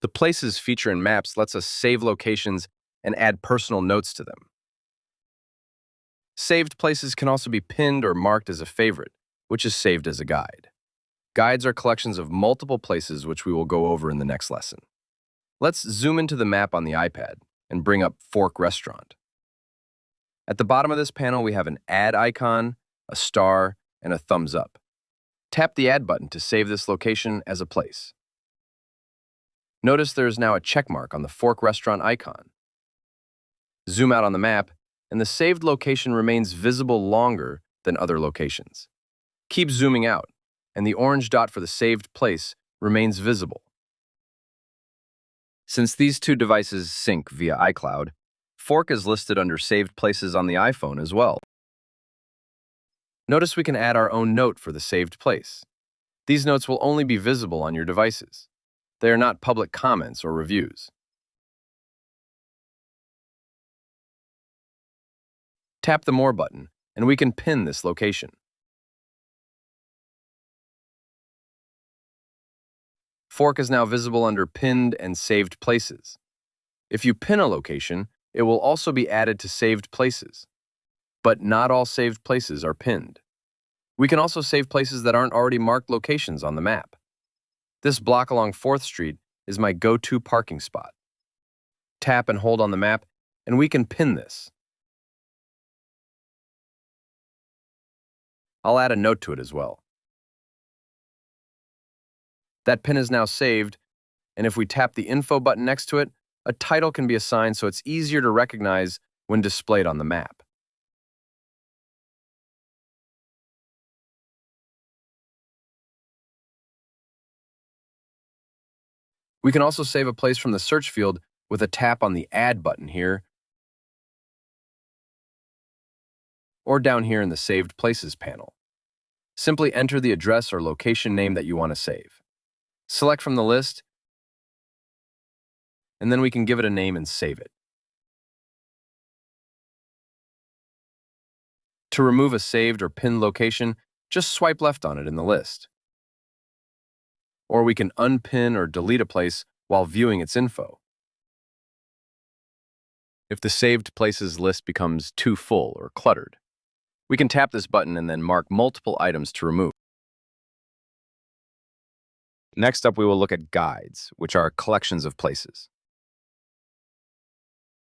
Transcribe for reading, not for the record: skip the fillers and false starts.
The Places feature in Maps lets us save locations and add personal notes to them. Saved places can also be pinned or marked as a favorite, which is saved as a guide. Guides are collections of multiple places which we will go over in the next lesson. Let's zoom into the map on the iPad and bring up Fork Restaurant. At the bottom of this panel, we have an add icon, a star, and a thumbs up. Tap the add button to save this location as a place. Notice there is now a check mark on the Fork Restaurant icon. Zoom out on the map, and the saved location remains visible longer than other locations. Keep zooming out, and the orange dot for the saved place remains visible. Since these two devices sync via iCloud, Fork is listed under saved places on the iPhone as well. Notice we can add our own note for the saved place. These notes will only be visible on your devices. They are not public comments or reviews. Tap the More button, and we can pin this location. Fork is now visible under Pinned and Saved Places. If you pin a location, it will also be added to saved places. But not all saved places are pinned. We can also save places that aren't already marked locations on the map. This block along 4th Street is my go-to parking spot. Tap and hold on the map, and we can pin this. I'll add a note to it as well. That pin is now saved, and if we tap the Info button next to it, a title can be assigned so it's easier to recognize when displayed on the map. We can also save a place from the search field with a tap on the Add button here, or down here in the Saved Places panel. Simply enter the address or location name that you want to save. Select from the list, and then we can give it a name and save it. To remove a saved or pinned location, just swipe left on it in the list. Or we can unpin or delete a place while viewing its info. If the saved places list becomes too full or cluttered, we can tap this button and then mark multiple items to remove. Next up, we will look at guides, which are collections of places.